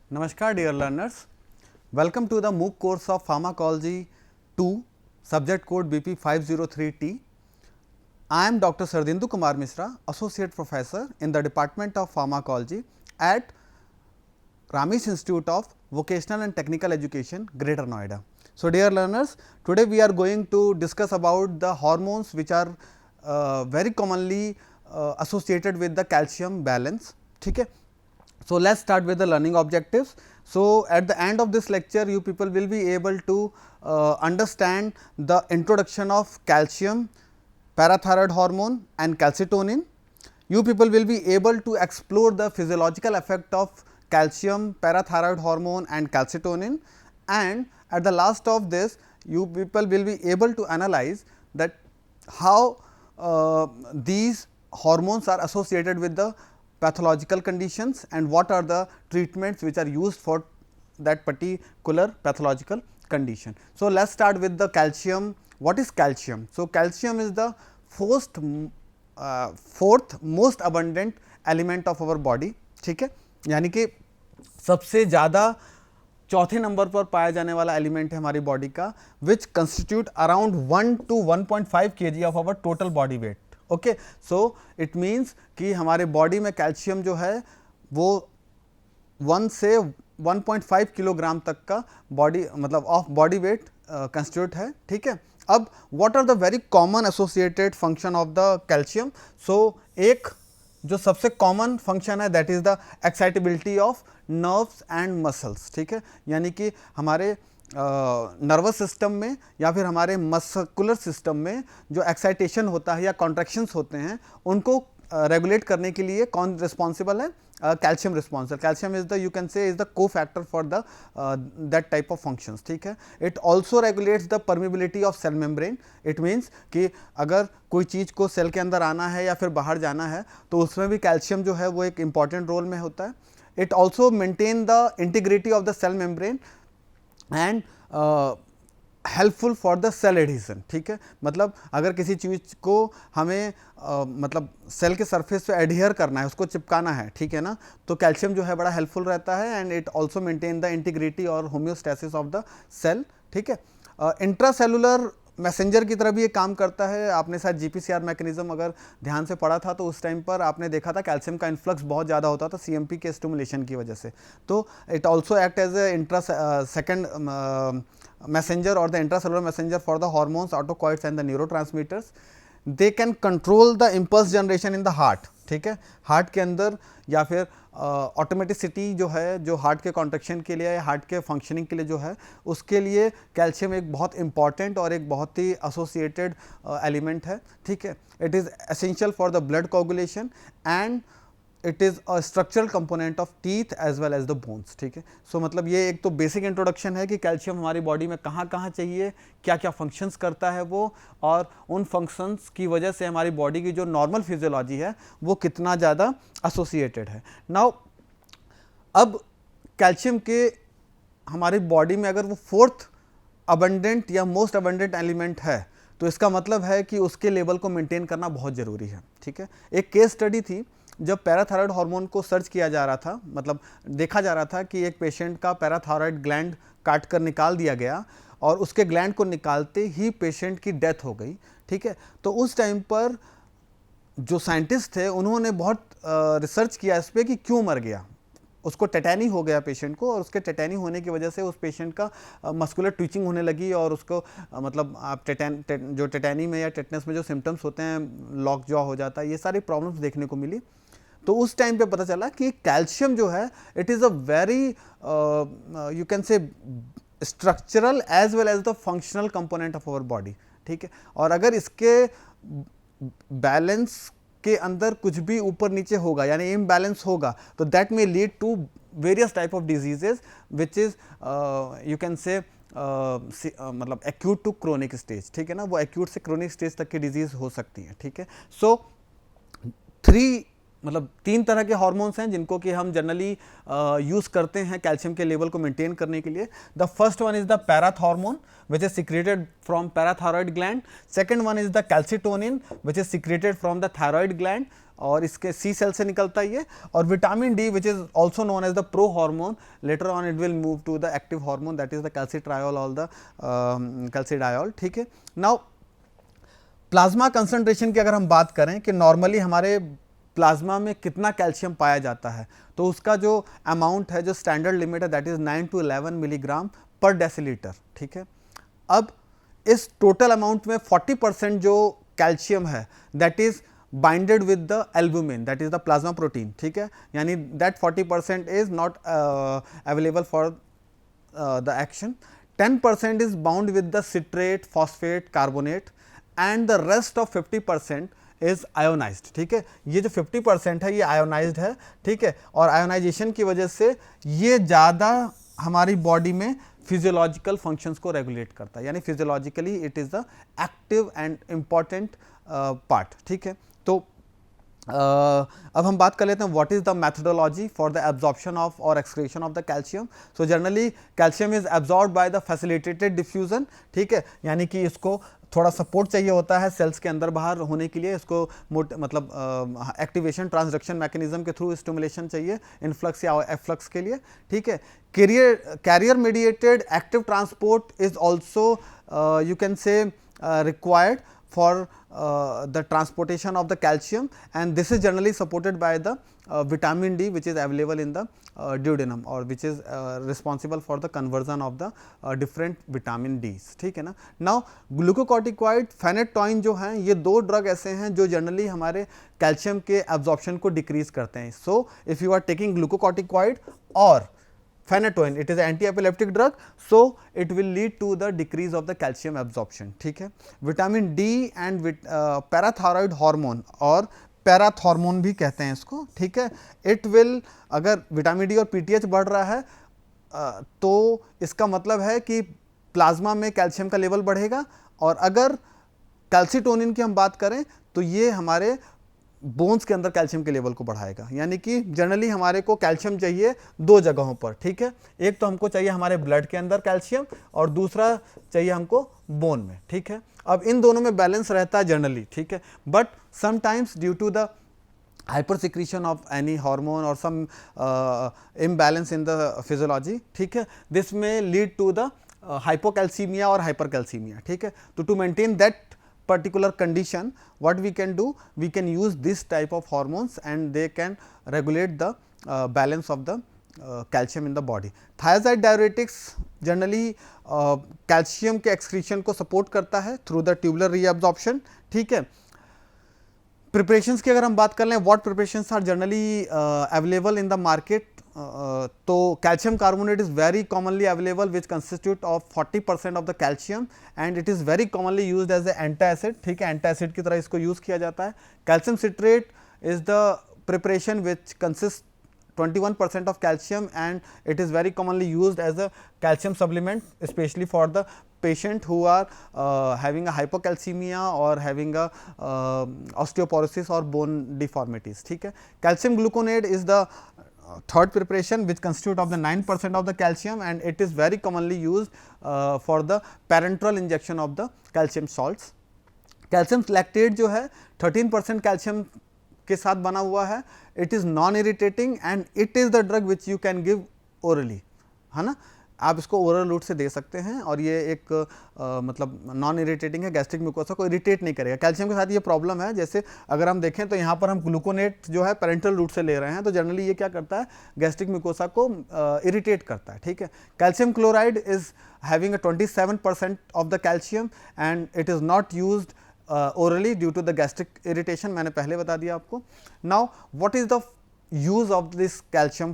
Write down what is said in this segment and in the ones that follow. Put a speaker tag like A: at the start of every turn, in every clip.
A: Namaskar dear learners, welcome to the MOOC course of Pharmacology 2, subject code BP503T. I am Dr. Sardindu Kumar Mishra, Associate Professor in the Department of Pharmacology at Ramesh Institute of Vocational and Technical Education, Greater Noida. So, dear learners, today we are going to discuss about the hormones which are very commonly associated with the calcium balance. ठीक है. So, let us start with the learning objectives. So, at the end of this lecture you people will be able to understand the introduction of calcium, parathyroid hormone and calcitonin. You people will be able to explore the physiological effect of calcium, parathyroid hormone and calcitonin, and at the last of this you people will be able to analyze that how these hormones are associated with the pathological conditions and what are the treatments which are used for that particular pathological condition. So, let us start with the calcium. What is calcium? So, calcium is the fourth most abundant element of our body. ठीक है, यानी कि सबसे ज़्यादा चौथे number पर पाया जाने वाला एलिमेंट है हमारी बॉडी का, which constitute around 1 to 1.5 kg of our total body weight. Okay, so it means कि हमारे बॉडी में कैल्शियम जो है वो 1 से 1.5 किलोग्राम तक का बॉडी मतलब ऑफ बॉडी वेट कंस्टिट्यूट है. ठीक है, अब what are the very common associated function of the calcium. So एक जो सबसे कॉमन फंक्शन है that is the excitability of nerves and muscles. ठीक है, यानी कि हमारे नर्वस सिस्टम में या फिर हमारे मस्कुलर सिस्टम में जो एक्साइटेशन होता है या कॉन्ट्रैक्शंस होते हैं उनको रेगुलेट करने के लिए कौन रिस्पॉन्सिबल है? Calcium responsible. Calcium is the you can say is the cofactor for the that type of functions. ठीक है, it also regulates the permeability of cell membrane. It means कि अगर कोई चीज़ को सेल के अंदर आना है या फिर बाहर जाना है तो उसमें भी कैल्शियम जो है वो एक इंपॉर्टेंट रोल में होता है. It also maintain the integrity of the cell membrane and helpful for the cell addition. ठीक है, मतलब अगर किसी चीज़ को हमें मतलब सेल के सरफेस पे एडहियर करना है, उसको चिपकाना है, ठीक है ना, तो कैल्शियम जो है बड़ा हेल्पफुल रहता है and it also maintain the integrity और होम्योस्टेसिस ऑफ द सेल. ठीक है, इंट्रासेलुलर मैसेंजर की तरह भी ये काम करता है. आपने शायद GPCR मैकेनिज्म अगर ध्यान से पढ़ा था तो उस टाइम पर आपने देखा था कैल्शियम का इन्फ्लक्स बहुत ज़्यादा होता था CMP के स्टिमुलेशन की वजह से. तो it also act as a second messenger और the intracellular messenger for the hormones, autocoids and the neurotransmitters. They can control the impulse generation in the heart. ठीक है, हार्ट के अंदर या फिर ऑटोमेटिसिटी जो है, जो हार्ट के कॉन्ट्रैक्शन के लिए या हार्ट के फंक्शनिंग के लिए जो है, उसके लिए कैल्शियम एक बहुत इंपॉर्टेंट और एक बहुत ही एसोसिएटेड एलिमेंट है. ठीक है, it is essential for the blood coagulation and it is a structural component of teeth as well as the bones. ठीक है, सो मतलब ये एक तो बेसिक इंट्रोडक्शन है कि कैल्शियम हमारी बॉडी में कहाँ कहाँ चाहिए, क्या क्या फंक्शंस करता है वो, और उन फंक्शंस की वजह से हमारी बॉडी की जो नॉर्मल फिजियोलॉजी है वो कितना ज़्यादा एसोसिएटेड है. नाउ अब कैल्शियम के हमारी बॉडी में अगर वो फोर्थ अबंडेंट या मोस्ट अबंडेंट एलिमेंट है तो इसका मतलब है कि उसके लेवल को मेंटेन करना बहुत ज़रूरी है. ठीक है, एक केस स्टडी थी जब पैराथायराइड हार्मोन को सर्च किया जा रहा था, मतलब देखा जा रहा था कि एक पेशेंट का पैराथायराइड ग्लैंड काट कर निकाल दिया गया और उसके ग्लैंड को निकालते ही पेशेंट की डेथ हो गई. ठीक है, तो उस टाइम पर जो साइंटिस्ट थे उन्होंने बहुत रिसर्च किया इस पर कि क्यों मर गया. उसको टेटैनी हो गया पेशेंट को, और उसके टेटैनी होने की वजह से उस पेशेंट का मस्कुलर ट्विचिंग होने लगी और उसको मतलब आप जो टेटैनी में या टेटनस में जो सिम्टम्स होते हैं, लॉक जॉ हो जाता है, ये सारी प्रॉब्लम्स देखने को मिली. तो उस टाइम पे पता चला कि कैल्शियम जो है it is a very you can say structural as well as the functional component of our body. ठीक है, और अगर इसके बैलेंस के अंदर कुछ भी ऊपर नीचे होगा यानी इम्बैलेंस होगा तो that may lead to various type of diseases which is you can say मतलब एक्यूट टू क्रोनिक स्टेज. ठीक है ना, वो एक्यूट से क्रोनिक स्टेज तक की डिजीज हो सकती है. ठीक है, सो 3 मतलब 3 तरह के हार्मोन्स हैं जिनको कि हम जनरली यूज़ करते हैं कैल्शियम के लेवल को मेंटेन करने के लिए। The first one is the parathormone which is secreted from parathyroid gland. Second one is the calcitonin which is secreted from the thyroid gland, और इसके सी सेल से निकलता है ये। और vitamin D which is also known as the pro hormone, later on it will move to the active hormone that is the calcitriol और the कैल्सिडायोल। ठीक है, नाउ प्लाज्मा कंसंट्रेशन की अगर हम बात करें कि नॉर्मली हमारे प्लाज्मा में कितना कैल्शियम पाया जाता है, तो उसका जो अमाउंट है, जो स्टैंडर्ड लिमिट है, दैट इज 9 to 11 मिलीग्राम पर डेसीलीटर। ठीक है, अब इस टोटल अमाउंट में 40% जो कैल्शियम है that is binded with the albumin that is the plasma protein. ठीक है, यानी that 40% is not available for the action. 10% is bound with the citrate, phosphate, carbonate, and the rest of 50% is ionised. ठीक है, ये जो 50% है ये ionised है। ठीक है, और आयोनाइजेशन की वजह से ये ज़्यादा हमारी बॉडी में फिजियोलॉजिकल फंक्शंस को रेगुलेट करता है, यानी physiologically it is the active and important part. ठीक है, तो अब हम बात कर लेते हैं what is the methodology for the absorption of और excretion of the calcium. So generally calcium is absorb by the facilitated diffusion. ठीक है, यानी कि इसको थोड़ा सपोर्ट चाहिए होता है सेल्स के अंदर बाहर होने के लिए, इसको मतलब एक्टिवेशन ट्रांसडक्शन मैकेनिज्म के थ्रू स्टिमुलेशन चाहिए इनफ्लक्स या एफ्लक्स के लिए। ठीक है, carrier mediated active transport is also you can say required for the transportation of the calcium, and this is generally supported by the vitamin D which is available in the duodenum or which is responsible for the conversion of the different vitamin Ds। ठीक है ना। Now glucocorticoid, phenytoin जो हैं ये दो drug ऐसे हैं जो जनरली हमारे कैल्शियम के एब्जॉर्प्शन को डिक्रीज करते हैं। So if you are taking glucocorticoid और phenytoin, it is an anti-epileptic drug, so it will lead to the decrease of the calcium absorption। ठीक है, vitamin D and parathyroid hormone और parathormone भी कहते हैं इसको। ठीक है, इट विल, अगर विटामिन डी और पीटीएच बढ़ रहा है तो इसका मतलब है कि प्लाज्मा में कैल्शियम का लेवल बढ़ेगा, और अगर कैल्सिटोनिन की हम बात करें तो ये हमारे बोन्स के अंदर कैल्शियम के लेवल को बढ़ाएगा। यानी कि जनरली हमारे को कैल्शियम चाहिए दो जगहों पर। ठीक है, एक तो हमको चाहिए हमारे ब्लड के अंदर कैल्शियम, और दूसरा चाहिए हमको बोन में। ठीक है, अब इन दोनों में बैलेंस रहता है जनरली। ठीक है, but sometimes due to the hyper secretion of any hormone और some imbalance in the physiology, ठीक है, this may lead to the hypocalcaemia और हाइपरकैल्सीमिया। ठीक है, तो to maintain that particular condition, what we can do, we can use this type of hormones and they can regulate the balance of the calcium in the body। thiazide diuretics generally calcium के excretion को support करता है through the tubular reabsorption। ठीक है, preparations की अगर हम बात कर लें, what preparations are generally available in the market, तो calcium carbonate is very commonly available which constitute of 40% of the calcium, and it is very commonly used as a antacid. ठीक है, एंटासिड की तरह इसको यूज़ किया जाता है। Calcium citrate is the preparation which consist 21% of calcium, and it is very commonly used as a calcium supplement, especially for the patient who are having a hypocalcemia or having a osteoporosis or bone deformities। ठीक है, calcium gluconate is the third preparation which constitute of the 9% of the calcium, and it is very commonly used for the parenteral injection of the calcium salts। calcium lactate जो है 13% calcium के साथ बना हुआ है। It is non irritating and it is the drug which you can give orally, है ना, आप इसको ओरल रूट से दे सकते हैं, और ये एक मतलब नॉन इरिटेटिंग है, गैस्ट्रिक म्यूकोसा को इरिटेट नहीं करेगा। कैल्शियम के साथ ये प्रॉब्लम है, जैसे अगर हम देखें तो यहाँ पर हम ग्लूकोनेट जो है पेरेंटल रूट से ले रहे हैं, तो जनरली ये क्या करता है, गैस्ट्रिक म्यूकोसा को इरिटेट करता है। ठीक है, calcium chloride is having a 27% of the calcium and it is not used orally due to the gastric irritation, मैंने पहले बता दिया आपको। Now what is the use of this calcium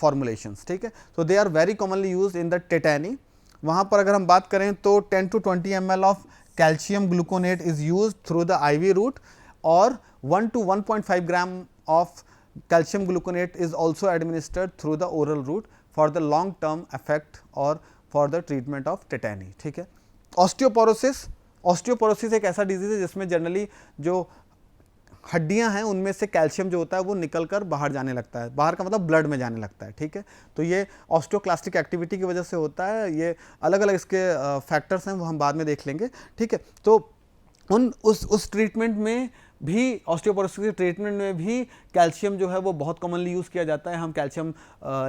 A: formulations? ठीक है, so they are very commonly used in the tetany। वहाँ पर अगर हम बात करें तो 10 to 20 ml of calcium gluconate is used through the IV route, और 1 to 1.5 gram of calcium gluconate is also administered through the oral route for the long term effect or for the treatment of tetany। ठीक है, osteoporosis एक ऐसा disease है जिसमें generally जो हड्डियां हैं उनमें से कैल्शियम जो होता है वो निकल कर बाहर जाने लगता है, बाहर का मतलब ब्लड में जाने लगता है, ठीक है। तो ये ऑस्टियोक्लास्टिक एक्टिविटी की वजह से होता है, ये अलग अलग इसके फैक्टर्स हैं, वो हम बाद में देख लेंगे, ठीक है। तो उस ट्रीटमेंट में भी, ऑस्टियोपोरोसिस के ट्रीटमेंट में भी कैल्शियम जो है वो बहुत कॉमनली यूज़ किया जाता है। हम कैल्शियम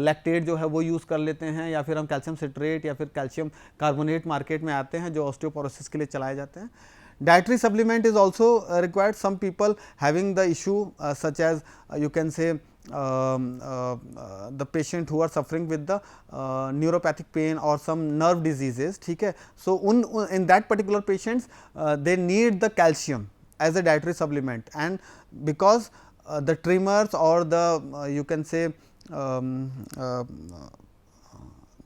A: लैक्टेट जो है वो यूज़ कर लेते हैं, या फिर हम कैल्शियम सिट्रेट या फिर कैल्शियम कार्बोनेट मार्केट में आते हैं जो ऑस्टियोपोरोसिस के लिए चलाए जाते हैं। Dietary supplement is also required. Some people having the issue such as you can say the patient who are suffering with the neuropathic pain or some nerve diseases, ठीक है। So in that particular patients they need the calcium as a dietary supplement, and because the tremors or the you can say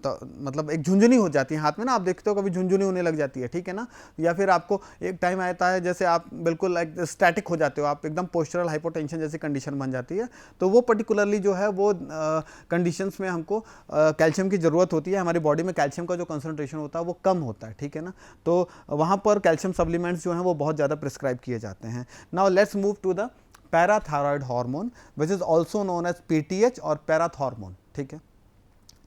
A: तो मतलब एक झुंझुनी हो जाती है हाथ में ना, आप देखते हो कभी झुंझुनी होने लग जाती है, ठीक है ना। या फिर आपको एक टाइम आता है जैसे आप बिल्कुल स्टैटिक हो जाते हो, आप एकदम पोस्चरल हाइपोटेंशन जैसी कंडीशन बन जाती है। तो वो पर्टिकुलरली जो है वो कंडीशंस में हमको कैल्शियम की ज़रूरत होती है। हमारी बॉडी में कैल्शियम का जो कंसनट्रेशन होता है वो कम होता है, ठीक है ना। तो वहाँ पर कैल्शियम सप्लीमेंट्स जो हैं वो बहुत ज़्यादा प्रिस्क्राइब किए जाते हैं। Now let's move to the parathyroid hormone which is also known as PTH और पैराथॉर्मोन, ठीक है।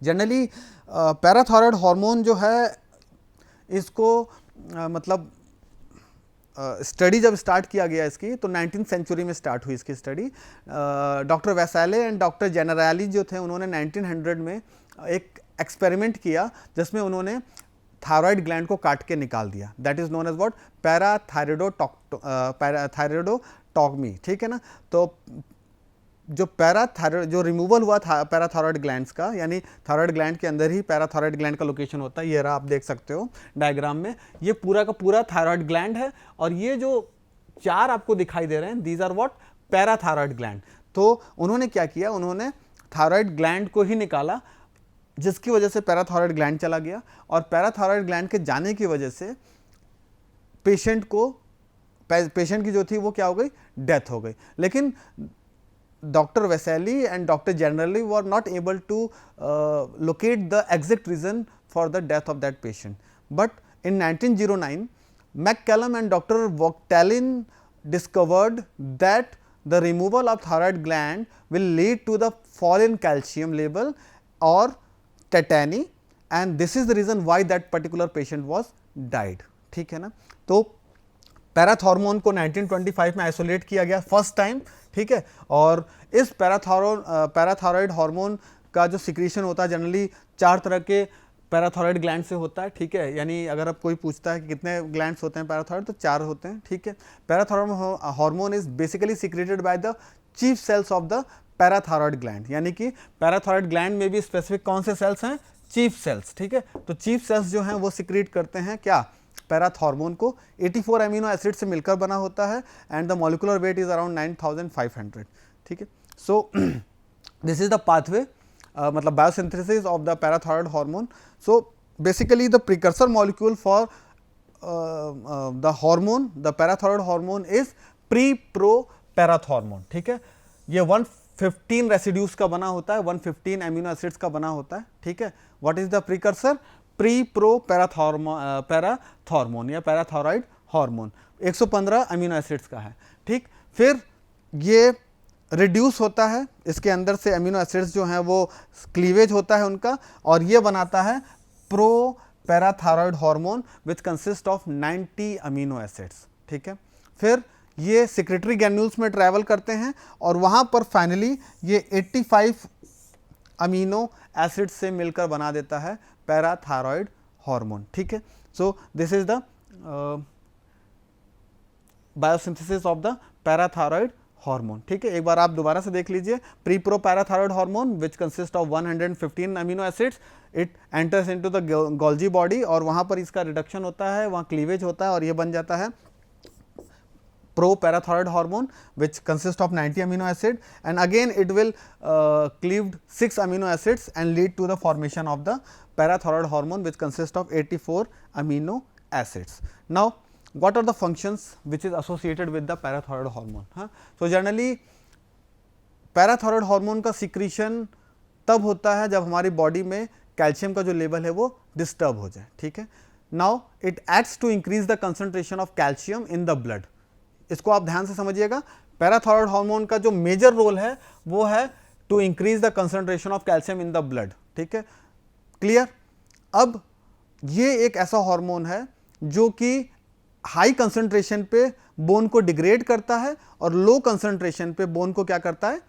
A: जनरली पैराथायरॉयड हार्मोन जो है इसको मतलब स्टडी जब स्टार्ट किया गया इसकी तो 19th सेंचुरी में स्टार्ट हुई इसकी study. Doctor Vassale and doctor Generali जो थे उन्होंने 1900 में एक एक्सपेरिमेंट किया जिसमें उन्होंने थायराइड ग्लैंड को काट के निकाल दिया। That is known as what, parathyroidotomy, ठीक है ना। तो जो रिमूवल हुआ था पैराथायरॉयड ग्लैंड्स का, यानी थायराइड ग्लैंड के अंदर ही पैराथायरॉयड ग्लैंड का लोकेशन होता है। ये रहा, आप देख सकते हो डायग्राम में, ये पूरा का पूरा थायराइड ग्लैंड है, और ये जो 4 आपको दिखाई दे रहे हैं these are what, parathyroid gland. तो उन्होंने क्या किया, उन्होंने थायराइड ग्लैंड को ही निकाला, जिसकी वजह से पैराथायरॉयड ग्लैंड चला गया, और पैराथायरॉयड ग्लैंड के जाने की वजह से पेशेंट की जो थी वो क्या हो गई, डेथ हो गई। लेकिन Dr. Vesali and Dr. Generally were not able to locate the exact reason for the death of that patient. But in 1909, McCallum and Dr. Vogtalin discovered that the removal of thyroid gland will lead to the fall in calcium level or tetany, and this is the reason why that particular patient was died, ठीक है ना। तो parathormone को 1925 में isolate किया गया first time, ठीक है। और इस पैराथायरॉयड हार्मोन का जो सिक्रीशन होता है जनरली 4 तरह के पैराथायरॉयड ग्लैंड से होता है, ठीक है। यानी अगर अब कोई पूछता है कि कितने ग्लैंड्स होते हैं पैराथायरॉयड, तो 4 होते हैं, ठीक है। Parathyroid hormone is basically secreted by the chief cells of the parathyroid gland, यानी कि पैराथायरॉयड ग्लैंड में भी स्पेसिफिक कौन से सेल्स हैं, चीफ सेल्स, ठीक है। तो चीफ सेल्स जो हैं वो सिक्रेट करते हैं क्या, पैराथॉर्मोन को। 84 अमीनो एसिड से मिलकर बना होता है, and the molecular weight is around 9500, ठीक है। So this is the pathway, मतलब biosynthesis of the parathyroid hormone. So basically the precursor molecule for the hormone, the parathyroid hormone is pre pro parathormone, ठीक है। ये 115 रेसिड्यूज का बना होता है, 115 अमीनो एसिड्स का बना होता है, ठीक है। What is the precursor, pre-pro parathormone या पैराथायरॉयड हार्मोन 115 अमीनो एसिड्स का है, ठीक। फिर ये रिड्यूस होता है, इसके अंदर से अमीनो एसिड्स जो हैं वो क्लीवेज होता है उनका, और ये बनाता है pro parathyroid hormone which consist of 90 amino acids, ठीक है। फिर ये सिक्रेटरी ग्रैन्यूल्स में ट्रैवल करते हैं, और वहाँ पर फाइनली ये 85 अमीनो एसिड से मिलकर बना देता है पैराथायरॉयड हार्मोन, ठीक है। So this is the biosynthesis of the parathyroid hormone, ठीक है। एक बार आप दोबारा से देख लीजिए, pre-pro parathyroid hormone which consist of 115 amino acids, it enters into the Golgi body, और वहाँ पर इसका रिडक्शन होता है, वहाँ क्लीवेज होता है, और ये बन जाता है pro parathyroid hormone which consists of 90 amino acid, and again it will cleaved 6 amino acids and lead to the formation of the parathyroid hormone which consists of 84 amino acids. Now what are the functions which is associated with the parathyroid hormone? So generally parathyroid hormone का secretion तब होता है जब हमारी body में calcium का जो level है वो डिस्टर्ब हो जाए, ठीक है। Now it acts to increase the concentration of calcium in the blood. इसको आप ध्यान से समझिएगा, पैराथायरॉयड हार्मोन का जो मेजर रोल है वो है to increase the concentration of calcium in the blood, ठीक है, क्लियर। अब ये एक ऐसा हार्मोन है जो कि हाई कंसंट्रेशन पे बोन को डिग्रेड करता है और लो कंसंट्रेशन पे बोन को क्या करता है,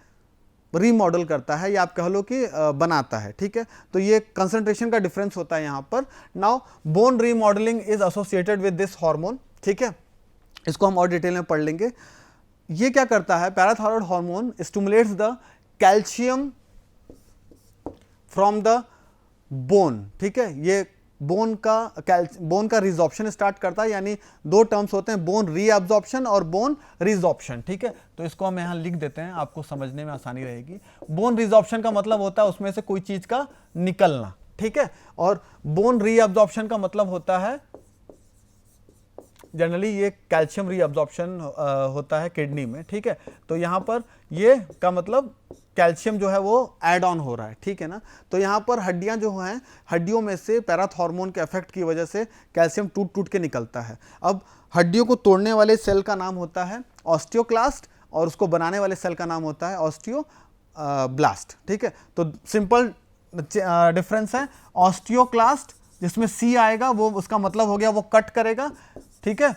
A: रीमॉडल करता है, या आप कह लो कि बनाता है, ठीक है। तो ये कंसंट्रेशन का डिफरेंस होता है यहां पर। Now bone remodelling is associated with this hormone, ठीक है, इसको हम और डिटेल में पढ़ लेंगे। ये क्या करता है, parathyroid hormone stimulates the calcium from the bone, ठीक है। ये बोन का रिजॉर्प्शन स्टार्ट करता है, यानी दो टर्म्स होते हैं, बोन रीअब्जॉर्प्शन और बोन रिजॉर्प्शन, ठीक है। तो इसको हम यहां लिख देते हैं, आपको समझने में आसानी रहेगी। बोन रिजॉर्प्शन का मतलब होता है उसमें से कोई चीज का निकलना, ठीक है, और बोन रीअब्जॉर्प्शन का मतलब होता है जनरली ये कैल्शियम रीअब्जॉर्प्शन होता है किडनी में, ठीक है। तो यहां पर ये का मतलब कैल्शियम जो है वो ऐड ऑन हो रहा है, ठीक है ना। तो यहाँ पर हड्डियाँ जो हैं, हड्डियों में से पैराथायरॉयड हार्मोन के इफेक्ट की वजह से कैल्शियम टूट टूट के निकलता है। अब हड्डियों को तोड़ने वाले सेल का नाम होता है ऑस्टियोक्लास्ट और उसको बनाने वाले सेल का नाम होता है ऑस्टियोब्लास्ट, ठीक है। तो सिंपल डिफरेंस है, ऑस्टियोक्लास्ट जिसमें सी आएगा वो उसका मतलब हो गया वो कट करेगा, ठीक है,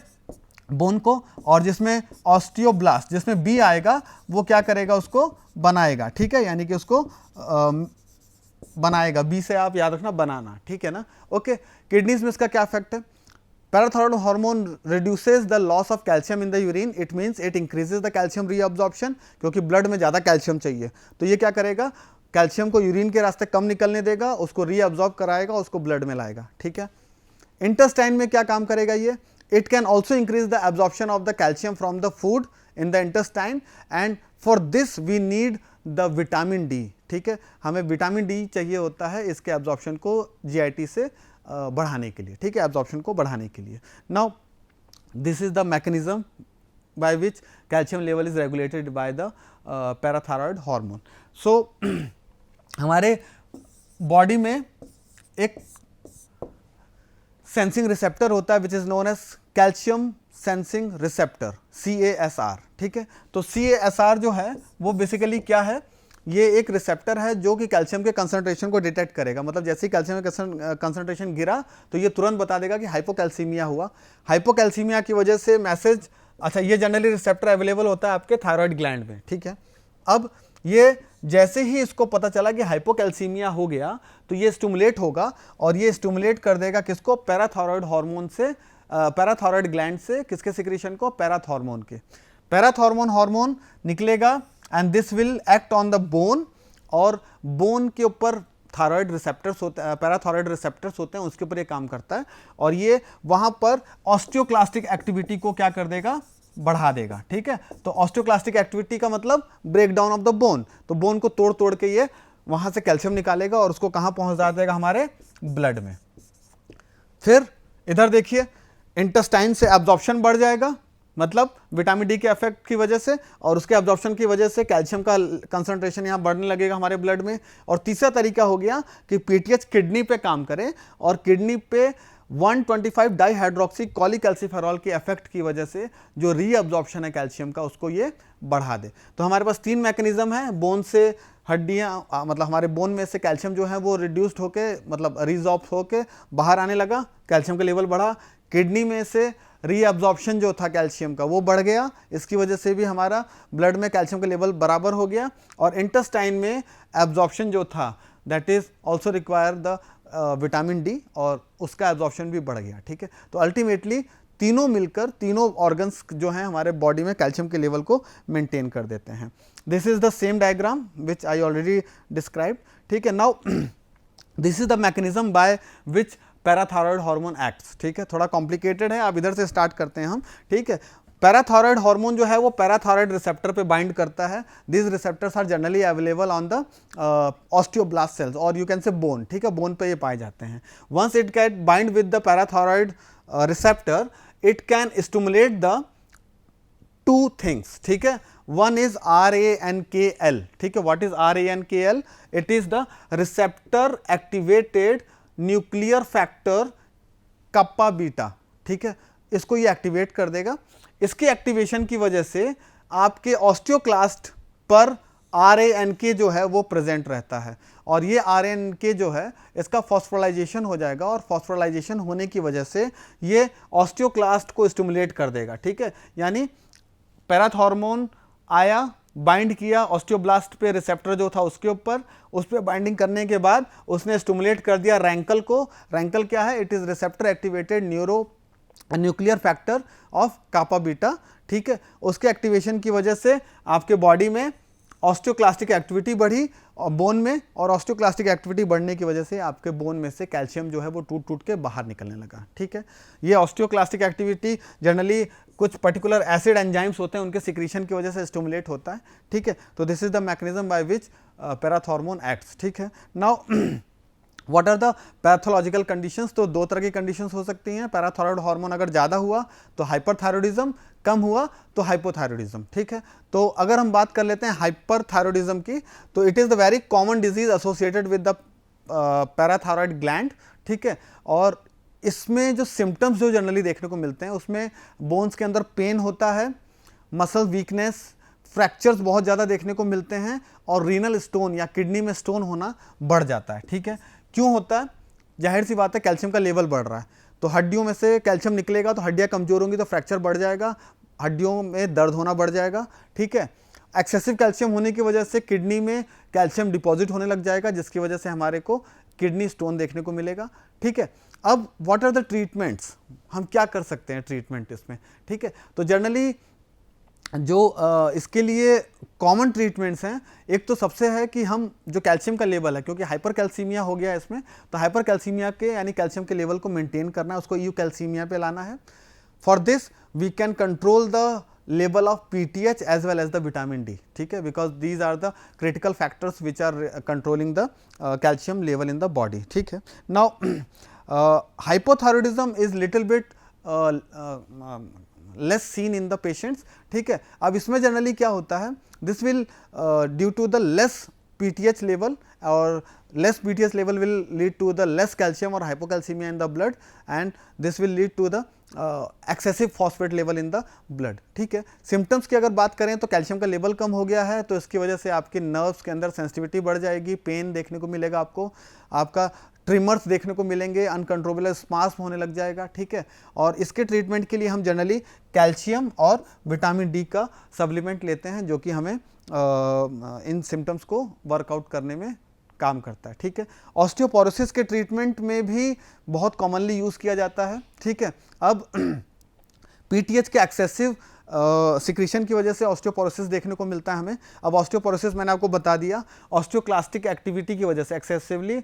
A: बोन को, और जिसमें ऑस्टियोब्लास्ट जिसमें बी आएगा वो क्या करेगा, उसको बनाएगा, ठीक है, यानी कि उसको बनाएगा, बी से आप याद रखना बनाना, ठीक है ना। ओके, किडनीज में इसका क्या इफेक्ट है, parathyroid hormone reduces the loss of calcium in the urine, it means it increases the calcium reabsorption, क्योंकि ब्लड में ज़्यादा कैल्शियम चाहिए, तो ये क्या करेगा, कैल्शियम को यूरिन के रास्ते कम निकलने देगा, उसको रीअब्जॉर्ब कराएगा, उसको ब्लड में लाएगा, ठीक है। इंटेस्टाइन में क्या काम करेगा ये, it can also increase the absorption of the calcium from the food in the intestine and for this we need the vitamin D, ठीक है, हमें विटामिन डी चाहिए होता है इसके एब्जॉर्प्शन को GIT से बढ़ाने के लिए, ठीक है, एब्जॉर्प्शन को बढ़ाने के लिए। Now this is the mechanism by which calcium level is regulated by the parathyroid hormone. So हमारे बॉडी में एक सेंसिंग रिसेप्टर होता है which is known as calcium sensing receptor, CASR, ठीक है। तो CASR जो है वो बेसिकली क्या है, ये एक रिसेप्टर है जो कि कैल्शियम के कंसंट्रेशन को डिटेक्ट करेगा, मतलब जैसे ही कैल्शियम का कंसंट्रेशन गिरा तो ये तुरंत बता देगा कि हाइपोकैल्सीमिया हुआ। हाइपोकैल्सीमिया की वजह से मैसेज, अच्छा ये जनरली रिसेप्टर अवेलेबल होता है आपके थायराइड ग्लैंड में, ठीक है। अब ये जैसे ही इसको पता चला कि हाइपोकैल्सीमिया हो गया तो ये स्टिमुलेट होगा और ये स्टिमुलेट कर देगा किसको, पैराथायरॉयड हार्मोन से, पैराथायरॉयड ग्लैंड से किसके सिक्रीशन को, पैराथायरमोन के। पैराथायरमोन हार्मोन निकलेगा and this will act on the bone, और बोन के ऊपर थायराइड रिसेप्टर्स होते हैं, पैराथायरॉयड रिसेप्टर्स होते हैं, उसके ऊपर ये काम करता है और ये वहां पर ऑस्टियोक्लास्टिक एक्टिविटी को क्या कर देगा, बढ़ा देगा, ठीक है। तो ऑस्टियोक्लास्टिक एक्टिविटी का मतलब break down of the bone, तो बोन को तोड़ तोड़ के ये वहां से कैल्शियम निकालेगा और उसको कहां पहुंचा देगा, हमारे ब्लड में। फिर इधर देखिए, इंटेस्टाइन से एब्जॉर्प्शन बढ़ जाएगा, मतलब विटामिन डी के इफेक्ट की वजह से और उसके एब्जॉर्प्शन की वजह से कैल्शियम का कंसंट्रेशन यहाँ बढ़ने लगेगा हमारे ब्लड में। और तीसरा तरीका हो गया कि पीटीएच किडनी पे काम करे और किडनी पे 125 डाईहाइड्रोक्सी कॉलीकैल्सिफेरॉल के इफेक्ट की वजह से जो रीअब्जॉर्प्शन है कैल्शियम का उसको ये बढ़ा दे। तो हमारे पास तीन मैकेनिज्म है, बोन से हड्डियाँ, मतलब हमारे बोन में से कैल्शियम जो है वो रिड्यूस्ड होके, मतलब रिजॉर्ब होके बाहर आने लगा, कैल्शियम का लेवल बढ़ा। किडनी में से रीअब्जॉर्प्शन जो था कैल्शियम का वो बढ़ गया, इसकी वजह से भी हमारा ब्लड में कैल्शियम का लेवल बराबर हो गया। और इंटेस्टाइन में एब्जॉर्प्शन जो था that is also require the vitamin D और उसका एब्जॉर्प्शन भी बढ़ गया, ठीक है। तो अल्टीमेटली तीनों मिलकर, तीनों ऑर्गन्स जो हैं हमारे बॉडी में कैल्शियम के लेवल को मेंटेन कर देते हैं। This is the same diagram which I already describe, ठीक है। Now this is the mechanism by which parathyroid hormone acts, ठीक है। थोड़ा कॉम्प्लिकेटेड है, आप इधर से स्टार्ट करते हैं हम, ठीक है। पैराथायरॉयड हार्मोन जो है वो पैराथायरॉयड रिसेप्टर पे बाइंड करता है। This receptors are generally available on the osteoblast cells और यू कैन से बोन, ठीक है, बोन पे ये पाए जाते हैं। Once it get bind with the parathyroid receptor, it can stimulate the two things, ठीक है। वन इज RANKL, ठीक है। What is RANKL? It is the receptor activated nuclear factor kappa beta, ठीक है। इसको ये एक्टिवेट कर देगा। इसके एक्टिवेशन की वजह से आपके ऑस्टियोक्लास्ट पर RANK जो है वो प्रेजेंट रहता है, और ये RANK जो है इसका फॉस्फोराइलेशन हो जाएगा, और फॉस्फोराइलेशन होने की वजह से ये ऑस्टियोक्लास्ट को स्टिमुलेट कर देगा, ठीक है। यानी पैराथॉर्मोन आया, बाइंड किया ऑस्टियोब्लास्ट पे, रिसेप्टर जो था उसके ऊपर, उस पर बाइंडिंग करने के बाद उसने स्टिमुलेट कर दिया रैंकल को। रैंकल क्या है? It is receptor activated nuclear factor of kappa beta, ठीक है। उसके एक्टिवेशन की वजह से आपके बॉडी में ऑस्टियोक्लास्टिक एक्टिविटी बढ़ी और बोन में, और ऑस्टियोक्लास्टिक एक्टिविटी बढ़ने की वजह से आपके बोन में से कैल्शियम जो है वो टूट टूट के बाहर निकलने लगा, ठीक है। ये ऑस्टियोक्लास्टिक एक्टिविटी जनरली कुछ पर्टिकुलर एसिड एंजाइम्स होते हैं उनके सिक्रीशन की वजह से स्टिमुलेट होता है, ठीक है। तो this is the mechanism by which parathormone acts, ठीक है। Now what are the pathological conditions? तो दो तरह की कंडीशंस हो सकती हैं। पैराथायरॉयड हार्मोन अगर ज़्यादा हुआ तो हाइपरथायरॉयडिज्म, कम हुआ तो हाइपोथायरॉयडिज्म, ठीक है। तो अगर हम बात कर लेते हैं हाइपरथायरॉयडिज्म की, तो it is the very common disease associated with the parathyroid gland, ठीक है। और इसमें जो सिम्टम्स जो जनरली देखने को मिलते हैं उसमें बोन्स के अंदर पेन होता है, मसल वीकनेस, फ्रैक्चर्स बहुत ज़्यादा देखने को मिलते हैं, और रीनल स्टोन या किडनी में स्टोन होना बढ़ जाता है, ठीक है। क्यों होता है? जाहिर सी बात है, कैल्शियम का लेवल बढ़ रहा है, तो हड्डियों में से कैल्शियम निकलेगा तो हड्डियाँ कमजोर होंगी तो फ्रैक्चर बढ़ जाएगा, हड्डियों में दर्द होना बढ़ जाएगा, ठीक है। एक्सेसिव कैल्शियम होने की वजह से किडनी में कैल्शियम डिपॉजिट होने लग जाएगा, जिसकी वजह से हमारे को किडनी स्टोन देखने को मिलेगा, ठीक है। अब व्हाट आर द ट्रीटमेंट्स? हम क्या कर सकते हैं ट्रीटमेंट इसमें, ठीक है। तो जनरली जो इसके लिए कॉमन ट्रीटमेंट्स हैं, एक तो सबसे है कि हम जो कैल्शियम का लेवल है, क्योंकि हाइपर कैल्सीमिया हो गया है इसमें, तो हाइपर कैल्सीमिया के यानी कैल्शियम के लेवल को मेंटेन करना है, उसको यू कैल्सीमिया पे लाना है। For this we can control the level of PTH as well as the vitamin D, ठीक है, because these are the critical factors which are controlling the calcium level in the body, ठीक है। Now hypothyroidism is little bit less seen in the patients, ठीक है। अब इसमें generally क्या होता है, this will due to the less PTH level, और less PTH level will lead to the less calcium or hypocalcemia in the blood, and this will lead to the excessive phosphate level in the blood, ठीक है। Symptoms की अगर बात करें तो calcium का level कम हो गया है, तो इसकी वजह से आपके नर्व्स के अंदर सेंसिटिविटी बढ़ जाएगी, पेन देखने को मिलेगा आपको, आपका ट्रिमर्स देखने को मिलेंगे, अनकंट्रोलेबल स्पास्म होने लग जाएगा, ठीक है। और इसके ट्रीटमेंट के लिए हम जनरली कैल्शियम और विटामिन D का सप्लीमेंट लेते हैं, जो कि हमें इन सिम्टम्स को वर्कआउट करने में काम करता है, ठीक है। ऑस्टियोपोरोसिस के ट्रीटमेंट में भी बहुत कॉमनली यूज़ किया जाता है, ठीक है। अब PTH के एक्सेसिव सिक्रीशन की वजह से ऑस्टियोपोरोसिस देखने को मिलता है हमें। अब ऑस्टियोपोरोसिस मैंने आपको बता दिया, ऑस्टियोक्लास्टिक एक्टिविटी की वजह से एक्सेसिवली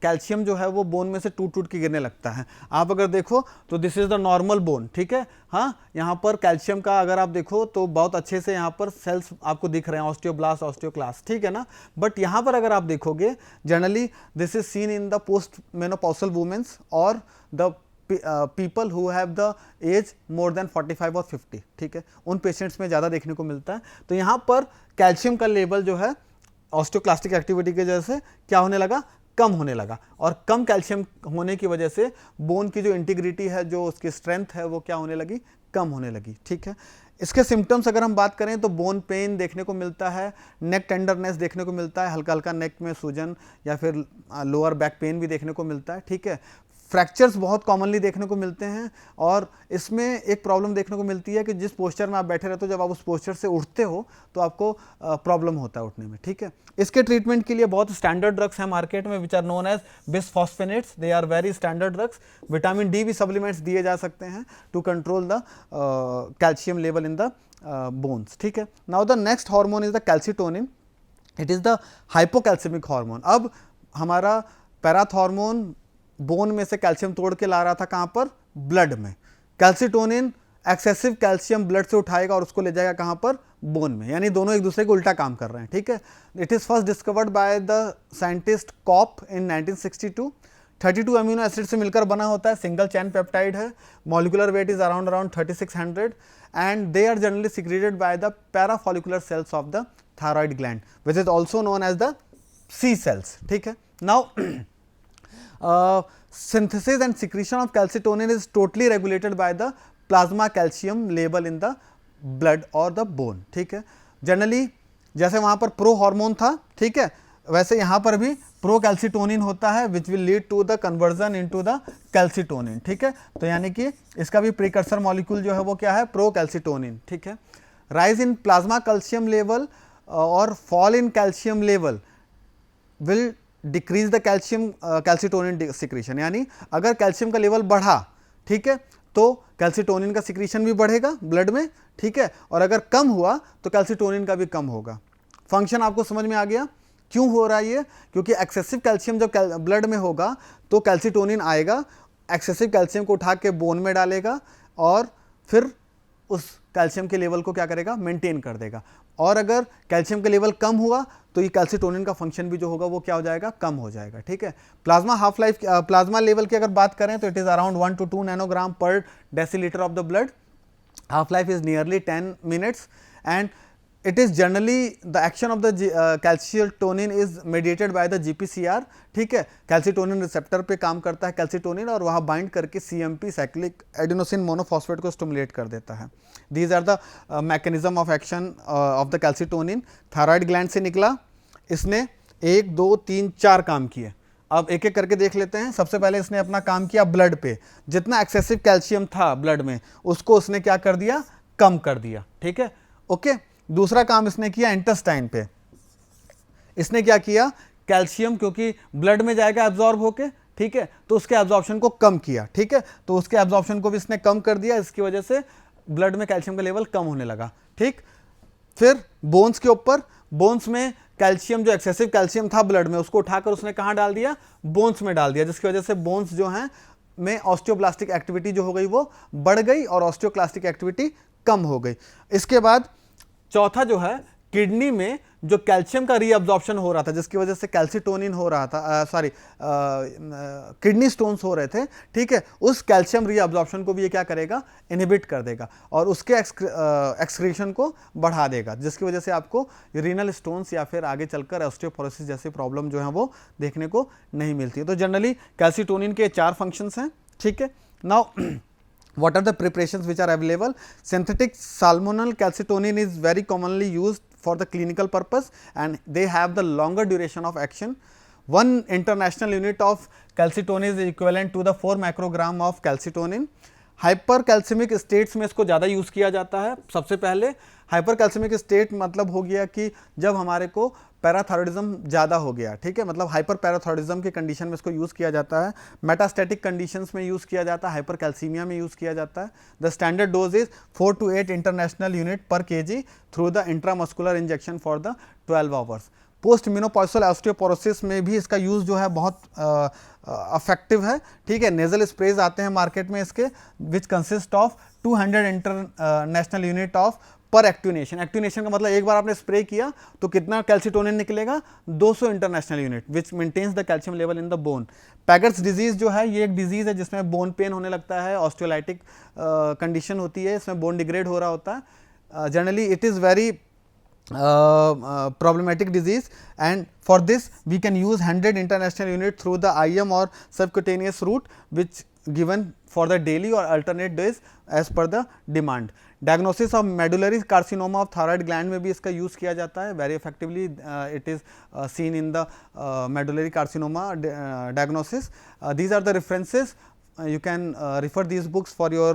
A: कैल्शियम जो है वो बोन में से टूट टूट के गिरने लगता है। आप अगर देखो तो this is the normal bone, ठीक है। हाँ, यहाँ पर कैल्शियम का अगर आप देखो तो बहुत अच्छे से यहाँ पर सेल्स आपको दिख रहे हैं, ऑस्टियोब्लास्ट, ऑस्टियोक्लास्ट, ठीक है ना। बट यहाँ पर अगर आप देखोगे generally this is seen in the post menopausal womens और the people who have the age more than 45 और 50, ठीक है, उन पेशेंट्स में ज़्यादा देखने को मिलता है। तो यहाँ पर कैल्शियम का लेवल जो है ऑस्टियोक्लास्टिक एक्टिविटी की वजह से क्या होने लगा, कम होने लगा, और कम कैल्शियम होने की वजह से बोन की जो इंटीग्रिटी है, जो उसकी स्ट्रेंथ है, वो क्या होने लगी, कम होने लगी, ठीक है। इसके सिम्टम्स अगर हम बात करें तो बोन पेन देखने को मिलता है, नेक टेंडरनेस देखने को मिलता है, हल्का हल्का नेक में सूजन या फिर लोअर बैक पेन भी देखने को मिलता है, ठीक है। फ्रैक्चर्स बहुत कॉमनली देखने को मिलते हैं, और इसमें एक प्रॉब्लम देखने को मिलती है कि जिस पोस्चर में आप बैठे रहते हो, जब आप उस पोस्चर से उठते हो तो आपको प्रॉब्लम होता है उठने में, ठीक है। इसके ट्रीटमेंट के लिए बहुत स्टैंडर्ड ड्रग्स हैं मार्केट में which are known as bisphosphonates, they are very standard drugs. Vitamin D भी सप्लीमेंट्स दिए जा सकते हैं to control the calcium level in the bones, ठीक है। Now the next hormone is the calcitonin, it is the hypocalcemic hormone. अब हमारा parathormone bone में से कैल्शियम तोड़ के ला रहा था कहाँ पर, ब्लड में। कैल्सिटोनिन एक्सेसिव कैल्शियम ब्लड से उठाएगा और उसको ले जाएगा कहाँ पर, बोन में, यानी दोनों एक दूसरे को उल्टा काम कर रहे हैं, ठीक है। It is first discovered by the scientist Copp in 1962। 32 amino acid से मिलकर बना होता है, सिंगल चैन पेप्टाइड है, molecular weight is around 3600, and they are generally secreted by the parafollicular cells of the thyroid gland which is also known as the C cells, ठीक है। Now synthesis and secretion of calcitonin is totally regulated by the plasma calcium level in the blood और the bone, ठीक है। Generally जैसे वहाँ पर pro hormone था, ठीक है, वैसे यहाँ पर भी प्रो कैल्सिटोनिन होता है which will lead to the conversion into the calcitonin, ठीक है। तो यानी कि इसका भी प्रिकर्सर मॉलिक्यूल जो है वो क्या है, प्रो कैल्सिटोनिन, ठीक है। Rise in plasma calcium level और fall in calcium level will decrease the calcitonin secretion, यानी अगर कैल्शियम का लेवल बढ़ा, ठीक है, तो कैल्सिटोनिन का सिक्रीशन भी बढ़ेगा ब्लड में, ठीक है, और अगर कम हुआ तो कैल्सिटोनिन का भी कम होगा। फंक्शन आपको समझ में आ गया क्यों हो रहा है ये, क्योंकि एक्सेसिव कैल्शियम जब ब्लड में होगा तो कैल्सिटोनिन आएगा, एक्सेसिव कैल्शियम को उठा के बोन में डालेगा और फिर उस कैल्शियम के लेवल को क्या करेगा, मेंटेन कर देगा। और अगर कैल्शियम का लेवल कम हुआ तो ये कैल्सिटोनिन का फंक्शन भी जो होगा वो क्या हो जाएगा, कम हो जाएगा, ठीक है। Plasma half life, plasma level की अगर बात करें तो it is around 1 to 2 nanogram per decilitre of the blood. Half life is nearly 10 minutes and it is generally the action of the calcitonin is mediated by the GPCR, ठीक है। Calcitonin receptor पे काम करता है calcitonin और वहाँ bind करके CMP cyclic adenosine monophosphate को स्टिमुलेट कर देता है। These are the mechanism of action of the calcitonin. Thyroid gland से निकला, इसने 1 2 3 4 काम किए। अब एक एक करके देख लेते हैं। सबसे पहले इसने अपना काम किया ब्लड पे, जितना एक्सेसिव कैल्शियम था ब्लड में उसको उसने क्या कर दिया, कम कर दिया, ठीक है, ओके। दूसरा काम इसने किया इंटेस्टाइन पे, इसने क्या किया, कैल्शियम क्योंकि ब्लड में जाएगा एब्जॉर्ब होके, ठीक है, तो उसके एब्जॉर्प्शन को कम किया, ठीक है, तो उसके एब्जॉर्प्शन को भी इसने कम कर दिया, इसकी वजह से ब्लड में कैल्शियम का लेवल कम होने लगा, ठीक। फिर बोन्स के ऊपर, बोन्स में कैल्शियम जो एक्सेसिव कैल्शियम था ब्लड में उसको उठाकर उसने कहाँ डाल दिया, बोन्स में डाल दिया, जिसकी वजह से बोन्स जो हैं में ऑस्टियोब्लास्टिक एक्टिविटी जो हो गई वो बढ़ गई और ऑस्टियोक्लास्टिक एक्टिविटी कम हो गई। इसके बाद चौथा जो है, किडनी में जो कैल्शियम का रीअब्जॉर्प्शन हो रहा था जिसकी वजह से कैल्सिटोनिन हो रहा था, किडनी स्टोन्स हो रहे थे, ठीक है, उस कैल्शियम रीअब्जॉर्प्शन को भी ये क्या करेगा, इनहिबिट कर देगा और उसके एक्सक्रीशन को बढ़ा देगा, जिसकी वजह से आपको रीनल स्टोन्स या फिर आगे चलकर ऑस्टियोपोरोसिस जैसी प्रॉब्लम जो है वो देखने को नहीं मिलती है। तो जनरली कैल्सिटोनिन के 4 फंक्शंस हैं, ठीक है। Now what are the preparations which are available? Synthetic salmonal calcitonin is very commonly used for the clinical purpose and they have the longer duration of action. 1 international unit of calcitonin is equivalent to the 4 microgram of calcitonin. हाइपरकैल्सिमिक states में इसको ज़्यादा use किया जाता है। सबसे पहले हाइपरकैल्सिमिक state मतलब हो गया कि जब हमारे को पैराथायरॉयडिज्म ज़्यादा हो गया, ठीक है, मतलब हाइपर पैराथायरॉयडिज्म के कंडीशन में इसको यूज़ किया जाता है। मेटास्टैटिक कंडीशंस में यूज़ किया जाता है, हाइपरकैल्सीमिया में यूज़ किया जाता है। The standard dose is 4 to 8 international unit per kg through the intramuscular injection for the 12 hours. Post menopausal osteoporosis में भी इसका यूज़ जो है बहुत अफेक्टिव है, ठीक है। नेजल स्प्रेज आते हैं मार्केट में इसके which consist of 200 international unit of पर एक्टिनेशन। एक्टिनेशन का मतलब एक बार आपने स्प्रे किया तो कितना कैल्सिटोनिन निकलेगा, 200 international unit which maintains the calcium level in the bone. Paget's disease जो है ये एक डिजीज है जिसमें बोन पेन होने लगता है, ऑस्टियोलाइटिक कंडीशन होती है, इसमें बोन डिग्रेड हो रहा होता है। Generally it is very problematic disease and for this we can use 100 international unit through the IM or subcutaneous route which given for the daily or alternate days as per the demand. Diagnosis of medullary carcinoma of thyroid gland में भी इसका use किया जाता है very effectively. It is seen in the medullary carcinoma diagnosis. These are the references. You can refer these books for your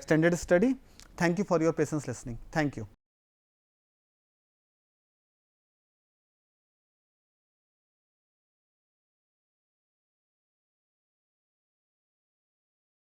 A: extended study. Thank you for your patience listening. Thank you.